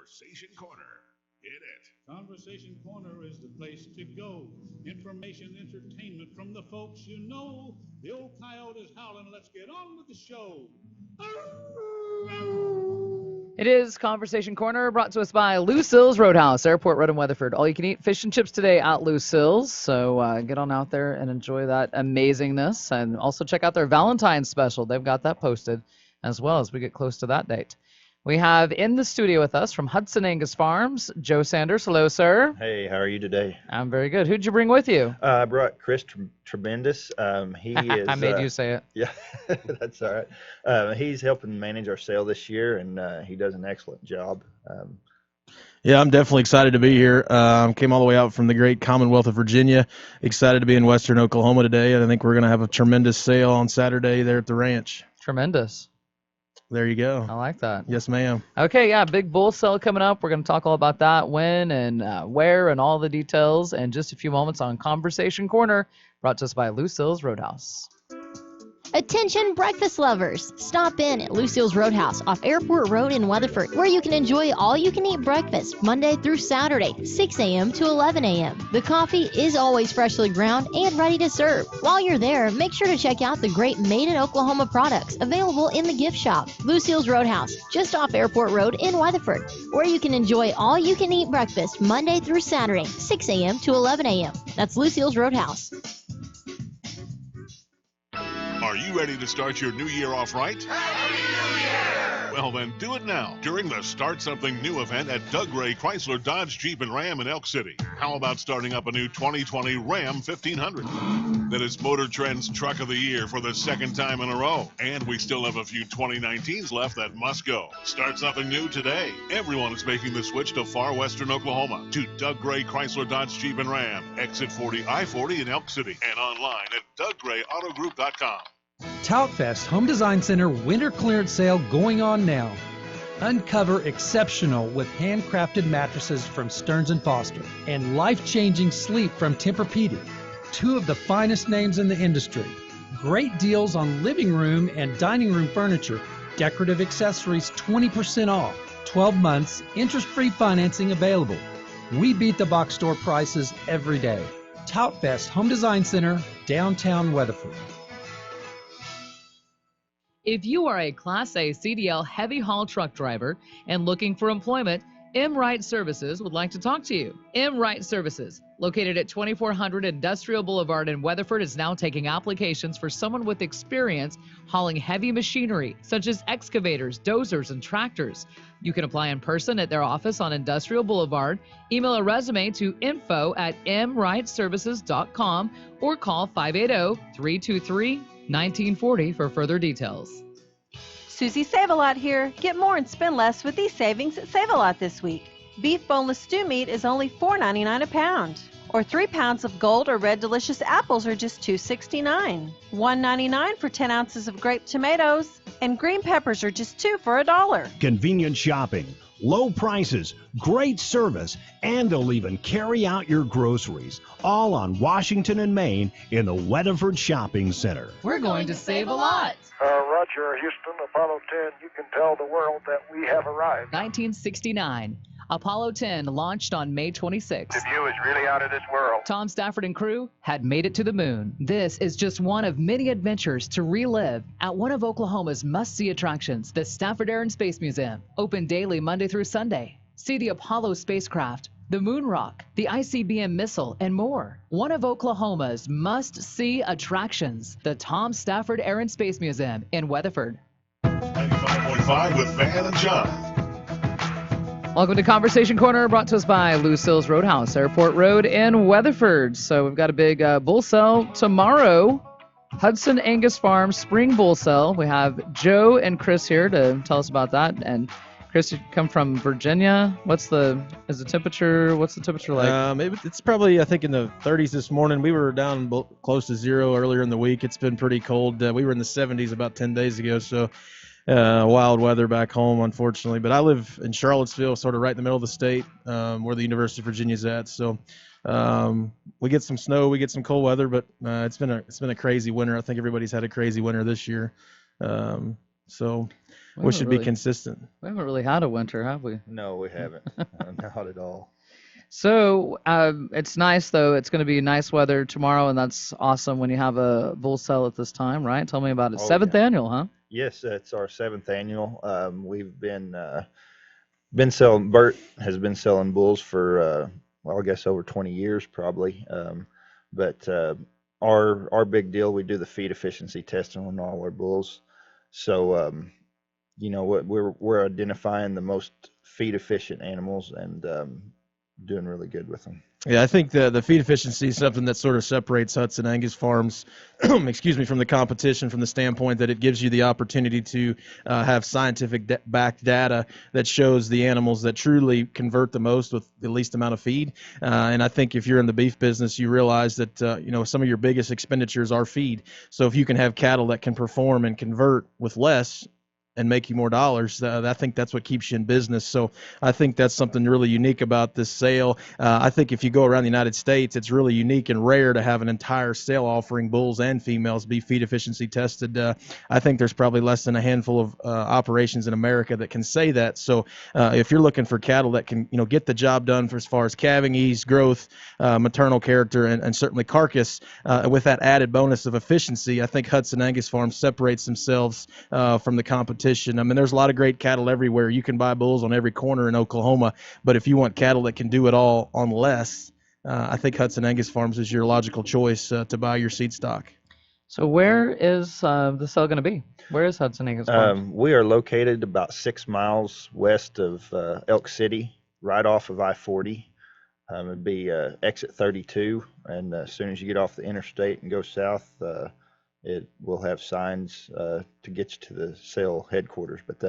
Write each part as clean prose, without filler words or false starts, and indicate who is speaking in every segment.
Speaker 1: Conversation Corner. Hit it.
Speaker 2: Conversation Corner is the place to go. Information, entertainment from the folks you know. The old coyote is howling. Let's get on with the show.
Speaker 3: It is Conversation Corner, brought to us by Lucille's Roadhouse, Airport Road in Weatherford. All you can eat fish and chips today at Lucille's, so get on out there and enjoy that amazingness. And also check out their Valentine's special. They've got that posted as well as we get close to that date. We have in the studio with us from Hudson Angus Farms, Joe Sanders. Hello, sir.
Speaker 4: Hey, how are you today?
Speaker 3: I'm very good. Who'd you bring with you?
Speaker 4: I brought Chris Tremendous. He is.
Speaker 3: I made you say it.
Speaker 4: Yeah, that's all right. He's helping manage our sale this year, and he does an excellent job.
Speaker 5: Yeah, I'm definitely excited to be here. Came all the way out from the great Commonwealth of Virginia. Excited to be in Western Oklahoma today, and I think we're going to have a tremendous sale on Saturday there at the ranch.
Speaker 3: Tremendous.
Speaker 5: There you go.
Speaker 3: I like that.
Speaker 5: Yes, ma'am.
Speaker 3: Okay, yeah, big bull sale coming up. We're going to talk all about that, when and where and all the details in just a few moments on Conversation Corner, brought to us by Lucille's Roadhouse.
Speaker 6: Attention breakfast lovers! Stop in at Lucille's Roadhouse off Airport Road in Weatherford, where you can enjoy all-you-can-eat breakfast Monday through Saturday, 6 a.m. to 11 a.m. The coffee is always freshly ground and ready to serve. While you're there, make sure to check out the great Made in Oklahoma products available in the gift shop. Lucille's Roadhouse, just off Airport Road in Weatherford, where you can enjoy all-you-can-eat breakfast Monday through Saturday, 6 a.m. to 11 a.m. That's Lucille's Roadhouse.
Speaker 1: Are you ready to start your new year off right? Happy New Year! Well, then do it now during the Start Something New event at Doug Ray Chrysler Dodge Jeep and Ram in Elk City. How about starting up a new 2020 Ram 1500? That is Motor Trend's Truck of the Year for the second time in a row. And we still have a few 2019s left that must go. Start something new today. Everyone is making the switch to far western Oklahoma to Doug Ray Chrysler Dodge Jeep and Ram, exit 40 I-40 in Elk City, and online at DougRayAutoGroup.com.
Speaker 7: Toutfest Home Design Center winter clearance sale going on now. Uncover exceptional with handcrafted mattresses from Stearns & Foster and life-changing sleep from Tempur-Pedic, two of the finest names in the industry. Great deals on living room and dining room furniture, decorative accessories 20% off, 12 months, interest-free financing available. We beat the box store prices every day. Toutfest Home Design Center, downtown Weatherford.
Speaker 3: If you are a Class A CDL heavy haul truck driver and looking for employment, M. Wright Services would like to talk to you. M. Wright Services, located at 2400 Industrial Boulevard in Weatherford, is now taking applications for someone with experience hauling heavy machinery, such as excavators, dozers, and tractors. You can apply in person at their office on Industrial Boulevard, email a resume to info@mwrightservices.com, or call 580-323-1940 for further details.
Speaker 8: Susie Save-A-Lot here. Get more and spend less with these savings at Save-A-Lot this week. Beef boneless stew meat is only $4.99 a pound. Or 3 pounds of gold or red delicious apples are just $2.69. $1.99 for 10 ounces of grape tomatoes. And green peppers are just $2 for $1.
Speaker 9: Convenient shopping, low prices, great service, and they'll even carry out your groceries. All on Washington and Main in the Weatherford Shopping Center.
Speaker 3: We're going to save a lot.
Speaker 10: Roger, Houston, Apollo 10, you can tell the world that we have arrived.
Speaker 3: 1969. Apollo 10 launched on May 26.
Speaker 10: The view is really out of this world.
Speaker 3: Tom Stafford and crew had made it to the moon. This is just one of many adventures to relive at one of Oklahoma's must-see attractions, the Stafford Air and Space Museum. Open daily Monday through Sunday. See the Apollo spacecraft, the moon rock, the ICBM missile, and more. One of Oklahoma's must-see attractions, the Tom Stafford Air and Space Museum in Weatherford.
Speaker 1: 95.5 with Van and John.
Speaker 3: Welcome to Conversation Corner, brought to us by Lucille's Roadhouse, Airport Road in Weatherford. So we've got a big bull sale tomorrow. Hudson Angus Farm Spring Bull Sale. We have Joe and Chris here to tell us about that. And Chris, you come from Virginia. What's the temperature like?
Speaker 5: Maybe it's probably, I think, in the 30s this morning. We were down close to zero earlier in the week. It's been pretty cold. We were in the 70s about 10 days ago, so wild weather back home, unfortunately. But I live in Charlottesville, sort of right in the middle of the state, where the University of Virginia is at. So we get some snow, we get some cold weather, but it's been a crazy winter. I think everybody's had a crazy winter this year. So we should be consistent.
Speaker 3: We haven't really had a winter, have we?
Speaker 4: No, we haven't. Not at all.
Speaker 3: So it's nice, though. It's going to be nice weather tomorrow, and that's awesome when you have a bull sale at this time, right? Tell me about it.
Speaker 4: Oh,
Speaker 3: Seventh
Speaker 4: yeah.
Speaker 3: annual, huh?
Speaker 4: Yes, it's our 7th annual. We've been selling. Bert has been selling bulls for well, I guess over 20 years probably. But our big deal, we do the feed efficiency testing on all our bulls. So you know what, we're identifying the most feed efficient animals and doing really good with them.
Speaker 5: Yeah, I think the feed efficiency is something that sort of separates Hudson Angus farms, excuse me, from the competition, from the standpoint that it gives you the opportunity to have scientific backed data that shows the animals that truly convert the most with the least amount of feed. And I think if you're in the beef business, you realize that you know, some of your biggest expenditures are feed. So if you can have cattle that can perform and convert with less and make you more dollars, I think that's what keeps you in business. So I think that's something really unique about this sale. I think if you go around the United States, it's really unique and rare to have an entire sale offering bulls and females be feed efficiency tested. I think there's probably less than a handful of operations in America that can say that. So if you're looking for cattle that can, you know, get the job done for as far as calving ease, growth, maternal character, and certainly carcass, with that added bonus of efficiency, I think Hudson Angus Farm separates themselves from the competition. I mean, there's a lot of great cattle everywhere. You can buy bulls on every corner in Oklahoma, but if you want cattle that can do it all on less, I think Hudson Angus Farms is your logical choice to buy your seed stock.
Speaker 3: So where is the sale going to be? Where is Hudson Angus Farms?
Speaker 4: We are located about 6 miles west of Elk City, right off of I-40. It'd be exit 32, and as soon as you get off the interstate and go south, it will have signs to get you to the sale headquarters, but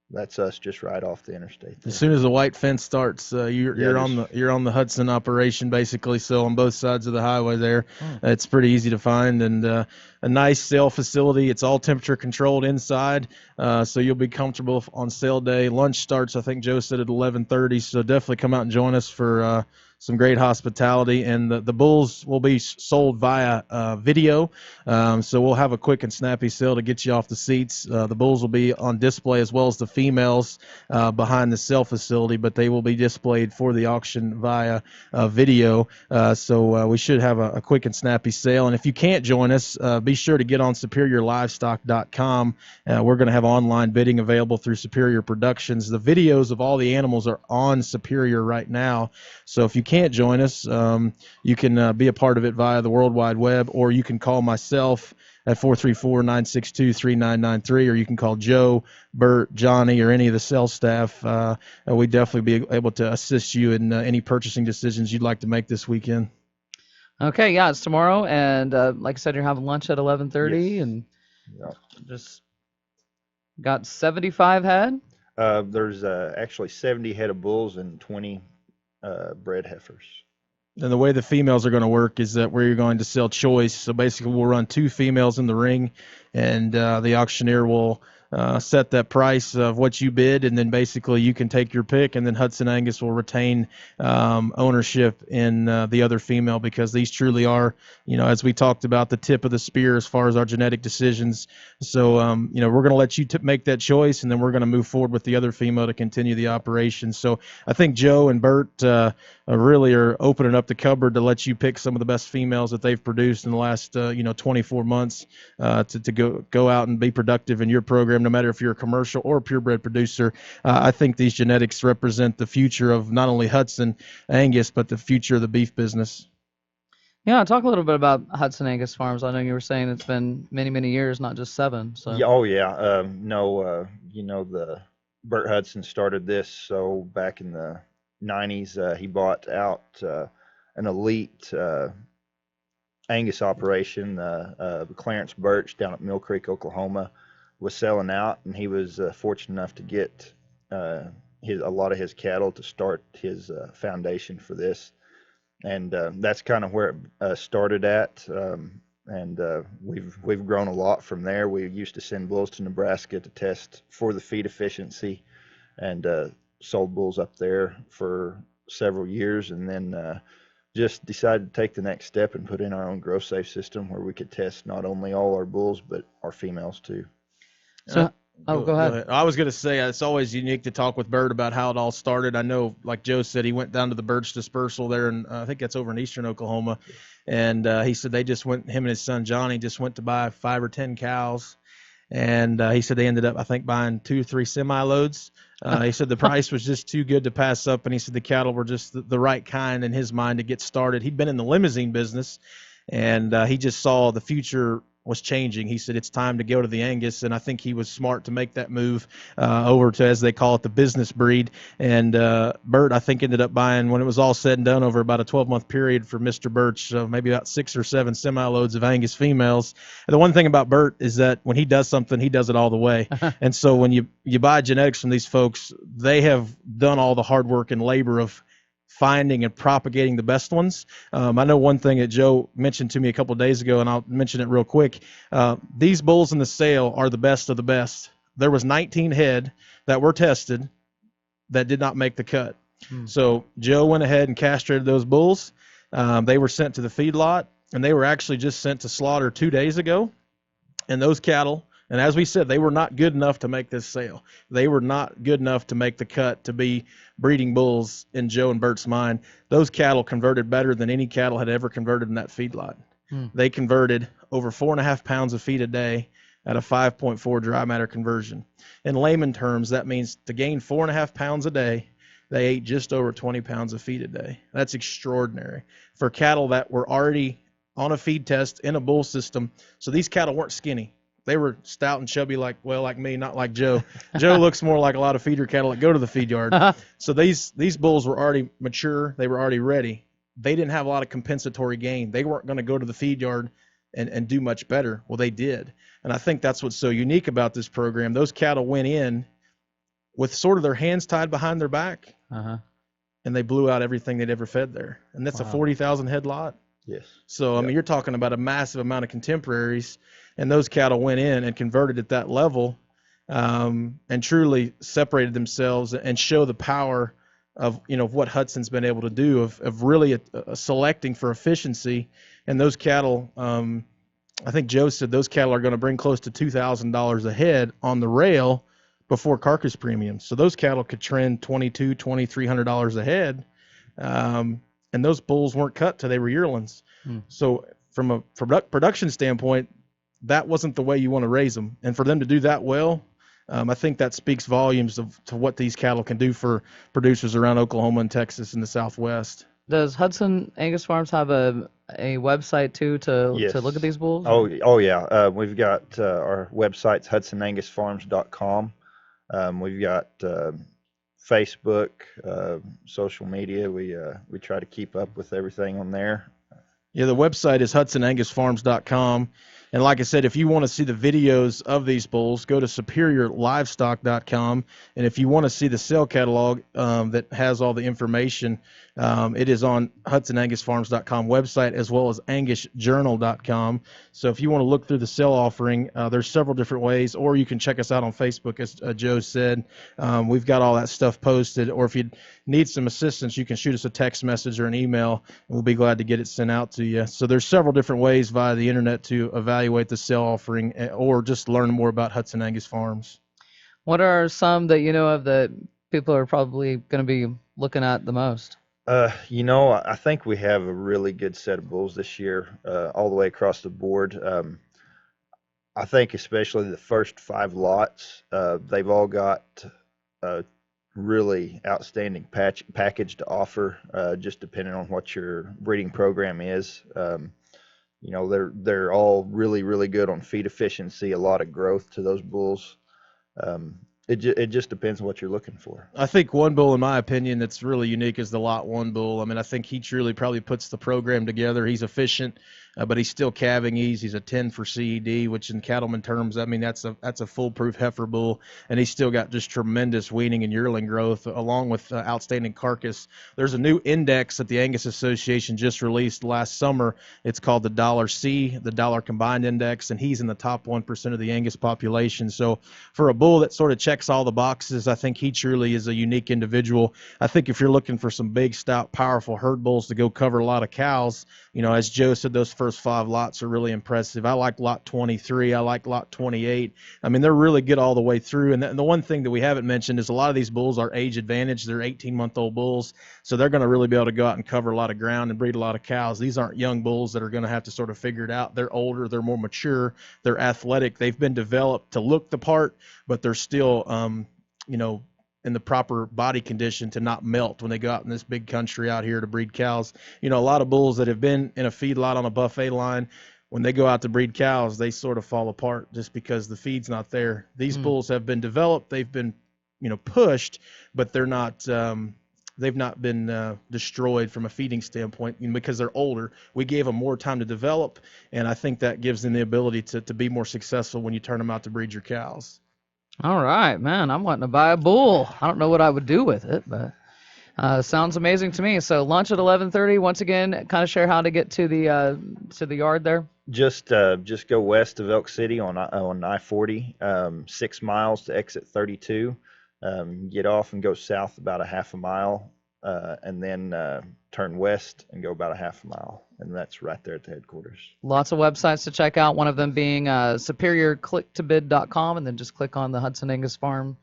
Speaker 4: that's us just right off the interstate there.
Speaker 5: As soon as the white fence starts, you're on the Hudson operation basically. So on both sides of the highway there, it's pretty easy to find, and a nice sale facility. It's all temperature controlled inside, so you'll be comfortable on sale day. Lunch starts, I think Joe said, at 11:30. So definitely come out and join us for some great hospitality, and the bulls will be sold via video, so we'll have a quick and snappy sale to get you off the seats. The bulls will be on display as well as the females behind the sale facility, but they will be displayed for the auction via video, so we should have a quick and snappy sale. And if you can't join us, be sure to get on SuperiorLivestock.com. We're going to have online bidding available through Superior Productions. The videos of all the animals are on Superior right now, so if you can't join us, you can be a part of it via the World Wide Web, or you can call myself at 434-962-3993, or you can call Joe, Bert, Johnny, or any of the sales staff. We'd definitely be able to assist you in any purchasing decisions you'd like to make this weekend.
Speaker 3: Okay, yeah, it's tomorrow, and like I said, you're having lunch at 11:30,
Speaker 4: Yes.
Speaker 3: and
Speaker 4: Yeah.
Speaker 3: just got 75 head.
Speaker 4: There's actually 70 head of bulls and 20 bred heifers.
Speaker 5: And the way the females are going to work is that we're going to sell choice. So basically, we'll run 2 females in the ring, and the auctioneer will set that price of what you bid, and then basically you can take your pick, and then Hudson Angus will retain ownership in the other female, because these truly are, you know, as we talked about, the tip of the spear as far as our genetic decisions. So, you know, we're going to let you make that choice, and then we're going to move forward with the other female to continue the operation. So I think Joe and Bert really are opening up the cupboard to let you pick some of the best females that they've produced in the last, 24 months to go out and be productive in your program, no matter if you're a commercial or a purebred producer. I think these genetics represent the future of not only Hudson Angus, but the future of the beef business.
Speaker 3: Yeah, talk a little bit about Hudson Angus Farms. I know you were saying it's been many, many years, not just 7. So.
Speaker 4: Yeah, oh yeah. The Bert Hudson started this. So back in the 90s, he bought out an elite Angus operation. Clarence Birch down at Mill Creek, Oklahoma, was selling out, and he was fortunate enough to get a lot of his cattle to start his foundation for this. And that's kind of where it started at, and we've grown a lot from there. We used to send bulls to Nebraska to test for the feed efficiency, and sold bulls up there for several years, and then just decided to take the next step and put in our own grow safe system where we could test not only all our bulls but our females too.
Speaker 3: So Oh, go ahead.
Speaker 5: I was going to say it's always unique to talk with Bert about how it all started. I know, like Joe said, he went down to the Birch Dispersal there, and I think that's over in eastern Oklahoma. And he said they just went, him and his son Johnny just went to buy 5 or 10 cows. And he said they ended up, I think, buying 2 or 3 semi-loads. He said the price was just too good to pass up, and he said the cattle were just the right kind in his mind to get started. He'd been in the limousine business, and he just saw the future was changing. He said it's time to go to the Angus, and I think he was smart to make that move over to, as they call it, the business breed. And Bert, I think, ended up buying, when it was all said and done, over about a 12-month period for Mr. Birch, maybe about 6 or 7 semi-loads of Angus females. And the one thing about Bert is that when he does something, he does it all the way. And so when you buy genetics from these folks, they have done all the hard work and labor of finding and propagating the best ones. I know one thing that Joe mentioned to me a couple of days ago, and I'll mention it real quick. These bulls in the sale are the best of the best. There was 19 head that were tested that did not make the cut. So Joe went ahead and castrated those bulls. They were sent to the feedlot, and they were actually just sent to slaughter 2 days ago. And those cattle, and as we said, they were not good enough to make this sale. They were not good enough to make the cut to be breeding bulls in Joe and Bert's mind. Those cattle converted better than any cattle had ever converted in that feedlot. They converted over 4.5 pounds of feed a day at a 5.4 dry matter conversion. In layman terms, that means to gain 4.5 pounds a day, they ate just over 20 pounds of feed a day. That's extraordinary for cattle that were already on a feed test in a bull system. So these cattle weren't skinny. They were stout and chubby like me, not like Joe. Joe looks more like a lot of feeder cattle that go to the feed yard. So these bulls were already mature. They were already ready. They didn't have a lot of compensatory gain. They weren't going to go to the feed yard and do much better. Well, they did. And I think that's what's so unique about this program. Those cattle went in with sort of their hands tied behind their back, and they blew out everything they'd ever fed there. And that's a 40,000 head lot.
Speaker 4: Yes.
Speaker 5: So, I mean, you're talking about a massive amount of contemporaries, and those cattle went in and converted at that level, and truly separated themselves and show the power of, what Hudson's been able to do of really selecting for efficiency. And those cattle, I think Joe said those cattle are going to bring close to $2,000 a head on the rail before carcass premiums. So those cattle could trend $2,200, $2,300 a head. And those bulls weren't cut till they were yearlings. So from a production standpoint, that wasn't the way you want to raise them. And for them to do that well, I think that speaks volumes to what these cattle can do for producers around Oklahoma and Texas and the Southwest.
Speaker 3: Does Hudson Angus Farms have a website too to look at these bulls?
Speaker 4: Oh yeah. We've got our website's hudsonangusfarms.com. We've got Facebook, social media. We try to keep up with everything on there.
Speaker 5: Yeah, the website is hudsonangusfarms.com. And like I said, if you want to see the videos of these bulls, go to superiorlivestock.com. And if you want to see the sale catalog that has all the information, it is on hudsonangusfarms.com website, as well as angusjournal.com. So if you want to look through the sale offering, there's several different ways, or you can check us out on Facebook, as Joe said. We've got all that stuff posted, or if you need some assistance, you can shoot us a text message or an email, and we'll be glad to get it sent out to you. So there's several different ways via the internet to evaluate the sale offering, or just learn more about Hudson Angus Farms.
Speaker 3: What are some that you know of that people are probably going to be looking at the most?
Speaker 4: I think we have a really good set of bulls this year, all the way across the board. I think especially the first 5 lots, they've all got a really outstanding package to offer, just depending on what your breeding program is. They're all really, really good on feed efficiency, a lot of growth to those bulls. It just depends on what you're looking for.
Speaker 5: I think one bull, in my opinion, that's really unique is the Lot 1 bull. I mean, I think he truly probably puts the program together. He's efficient, but he's still calving ease. He's a 10 for CED, which in cattleman terms, I mean, that's a foolproof heifer bull, and he's still got just tremendous weaning and yearling growth, along with outstanding carcass. There's a new index that the Angus Association just released last summer. It's called the $C, the Dollar Combined Index, and he's in the top 1% of the Angus population. So for a bull that sort of checks all the boxes, I think he truly is a unique individual. I think if you're looking for some big, stout, powerful herd bulls to go cover a lot of cows, as Joe said, those first 5 lots are really impressive. I like lot 23. I like lot 28. I mean, they're really good all the way through. And the one thing that we haven't mentioned is a lot of these bulls are age advantage. They're 18-month-old bulls, so they're going to really be able to go out and cover a lot of ground and breed a lot of cows. These aren't young bulls that are going to have to sort of figure it out. They're older. They're more mature. They're athletic. They've been developed to look the part, but they're still, in the proper body condition to not melt when they go out in this big country out here to breed cows. A lot of bulls that have been in a feedlot on a buffet line, when they go out to breed cows, they sort of fall apart just because the feed's not there. These bulls have been developed, they've been, pushed, but they're not, they've not been destroyed from a feeding standpoint because they're older. We gave them more time to develop, and I think that gives them the ability to be more successful when you turn them out to breed your cows.
Speaker 3: All right, man. I'm wanting to buy a bull. I don't know what I would do with it, but sounds amazing to me. So lunch at 11:30. Once again, kind of share how to get to the yard there.
Speaker 4: Just go west of Elk City on I-40, 6 miles to exit 32. Get off and go south about a half a mile, and then turn west and go about a half a mile, and that's right there at the headquarters.
Speaker 3: Lots of websites to check out, one of them being superiorclicktobid.com, and then just click on the Hudson Angus Farm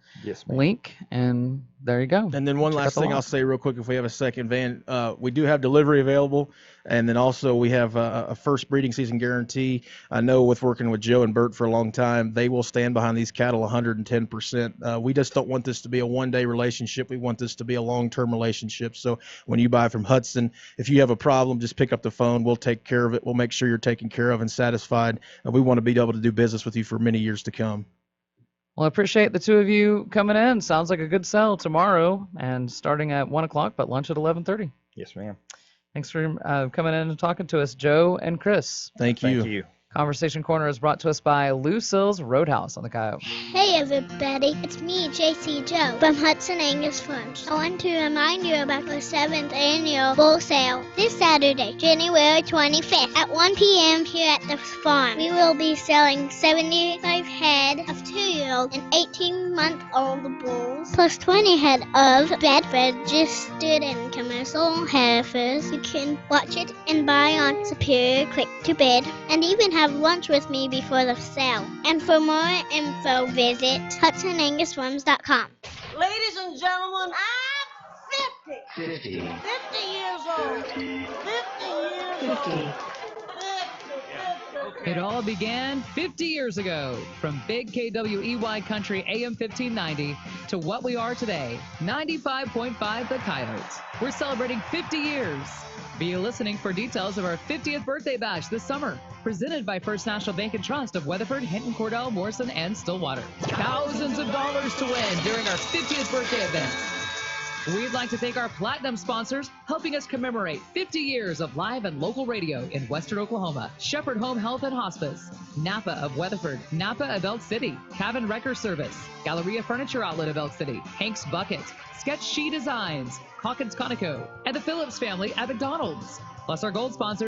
Speaker 3: link, and there you go.
Speaker 5: And then one last thing I'll say real quick, if we have a second, Van, we do have delivery available, and then also we have a first breeding season guarantee. I know with working with Joe and Bert for a long time, they will stand behind these cattle 110%. We just don't want this to be a one-day relationship. We want this to be a long-term relationship. So when you buy from Hudson, if you have a problem, just pick up the phone. We'll take care of it. We'll make sure you're taken care of and satisfied. We want to be able to do business with you for many years to come.
Speaker 3: Well, I appreciate the two of you coming in. Sounds like a good sell tomorrow, and starting at 1 o'clock, but lunch at 11:30.
Speaker 4: Yes, ma'am.
Speaker 3: Thanks for coming in and talking to us, Joe and Chris.
Speaker 5: Thank you.
Speaker 3: Conversation Corner is brought to us by Lucille's Roadhouse on the Coyote.
Speaker 11: Hey everybody, it's me, JC Joe, from Hudson Angus Farms. I want to remind you about the 7th annual bull sale this Saturday, January 25th at 1 p.m. here at the farm. We will be selling 75 head of 2-year-old and 18-month-old bulls, plus 20 head of bred registered and commercial heifers. You can watch it and buy on Superior Click to Bid, and even have lunch with me before the sale. And for more info, visit HudsonAngusFarms.com.
Speaker 12: Ladies and gentlemen, I'm 50 years old. 50 years old.
Speaker 3: It all began 50 years ago, from Big KWEY Country AM 1590 to what we are today, 95.5 The Coyotes. We're celebrating 50 years. Be listening for details of our 50th birthday bash this summer, presented by First National Bank and Trust of Weatherford, Hinton, Cordell, Morrison, and Stillwater. Thousands of dollars to win during our 50th birthday event. We'd like to thank our platinum sponsors, helping us commemorate 50 years of live and local radio in Western Oklahoma. Shepherd Home Health and Hospice, Napa of Weatherford, Napa of Elk City, Cabin Wrecker Service, Galleria Furniture Outlet of Elk City, Hank's Bucket, Sketch She Designs, Hawkins Conoco, and the Phillips family at McDonald's. Plus our gold sponsors,